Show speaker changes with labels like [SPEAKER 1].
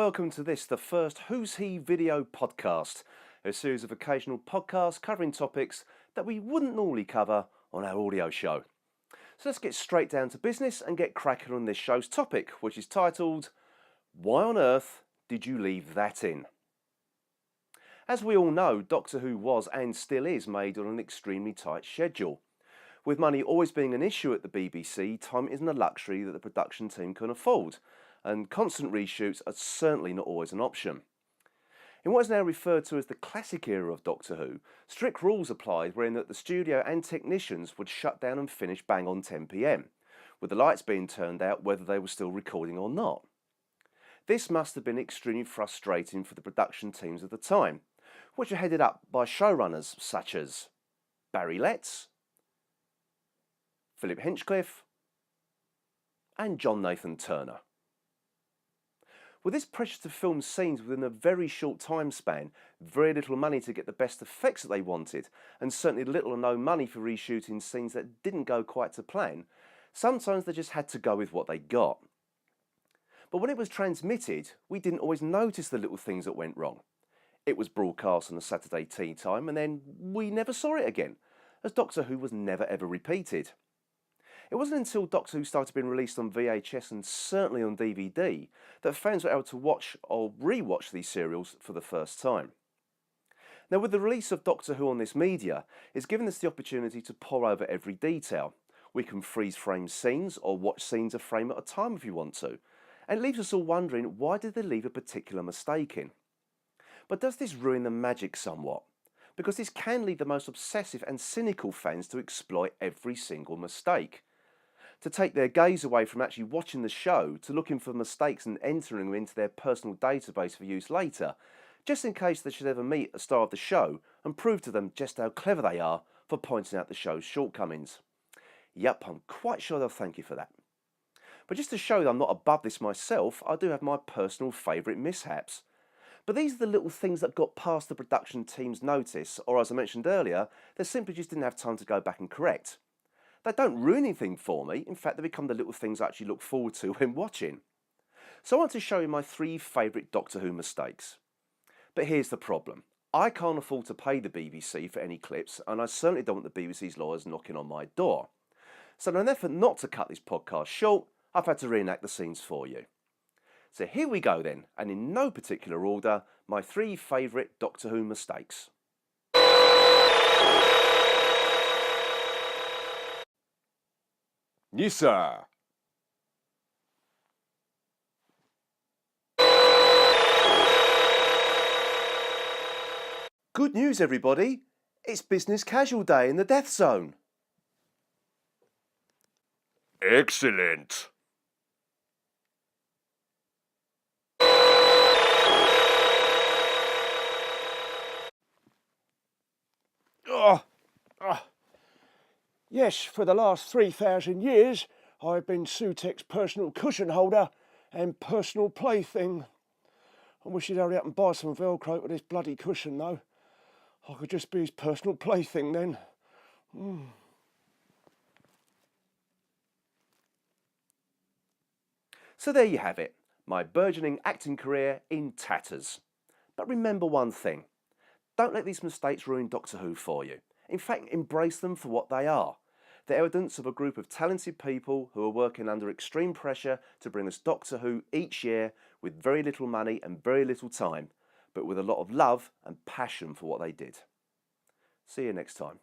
[SPEAKER 1] welcome to this, the first Who's He video podcast, a series of occasional podcasts covering topics that we wouldn't normally cover on our audio show. So let's get straight down to business and get cracking on this show's topic, which is titled, Why on Earth Did You Leave That In? As we all know, Doctor Who was and still is made on an extremely tight schedule. With money always being an issue at the BBC, time isn't a luxury that the production team can afford, and constant reshoots are certainly not always an option. In what is now referred to as the classic era of Doctor Who, strict rules applied wherein that the studio and technicians would shut down and finish bang on 10 PM, with the lights being turned out whether they were still recording or not. This must have been extremely frustrating for the production teams of the time, which were headed up by showrunners such as Barry Letts, Philip Hinchcliffe and John Nathan Turner. With this pressure to film scenes within a very short time span, very little money to get the best effects that they wanted, and certainly little or no money for reshooting scenes that didn't go quite to plan, sometimes they just had to go with what they got. But when it was transmitted, we didn't always notice the little things that went wrong. It was broadcast on a Saturday tea time and then we never saw it again, as Doctor Who was never ever repeated. It wasn't until Doctor Who started being released on VHS and certainly on DVD that fans were able to watch or re-watch these serials for the first time. Now, with the release of Doctor Who on this media, it's given us the opportunity to pore over every detail. We can freeze frame scenes or watch scenes a frame at a time if you want to, and it leaves us all wondering, why did they leave a particular mistake in? But does this ruin the magic somewhat? Because this can lead the most obsessive and cynical fans to exploit every single mistake, to take their gaze away from actually watching the show to looking for mistakes and entering them into their personal database for use later, just in case they should ever meet a star of the show and prove to them just how clever they are for pointing out the show's shortcomings. Yep, I'm quite sure they'll thank you for that. But just to show that I'm not above this myself, I do have my personal favourite mishaps. But these are the little things that got past the production team's notice, or as I mentioned earlier, they simply just didn't have time to go back and correct. They don't ruin anything for me, in fact they become the little things I actually look forward to when watching. So I want to show you my 3 favourite Doctor Who mistakes. But here's the problem. I can't afford to pay the BBC for any clips, and I certainly don't want the BBC's lawyers knocking on my door. So in an effort not to cut this podcast short, I've had to reenact the scenes for you. So here we go then, and in no particular order, my 3 favourite Doctor Who mistakes.
[SPEAKER 2] Yes, sir.
[SPEAKER 1] Good news, everybody. It's business casual day in the death zone.
[SPEAKER 2] Excellent.
[SPEAKER 3] Yes, for the last 3,000 years, I've been Sutek's personal cushion holder and personal plaything. I wish he'd hurry up and buy some Velcro with this bloody cushion, though. I could just be his personal plaything then.
[SPEAKER 1] So there you have it, my burgeoning acting career in tatters. But remember one thing, don't let these mistakes ruin Doctor Who for you. In fact, embrace them for what they are. The evidence of a group of talented people who are working under extreme pressure to bring us Doctor Who each year with very little money and very little time, but with a lot of love and passion for what they did. See you next time.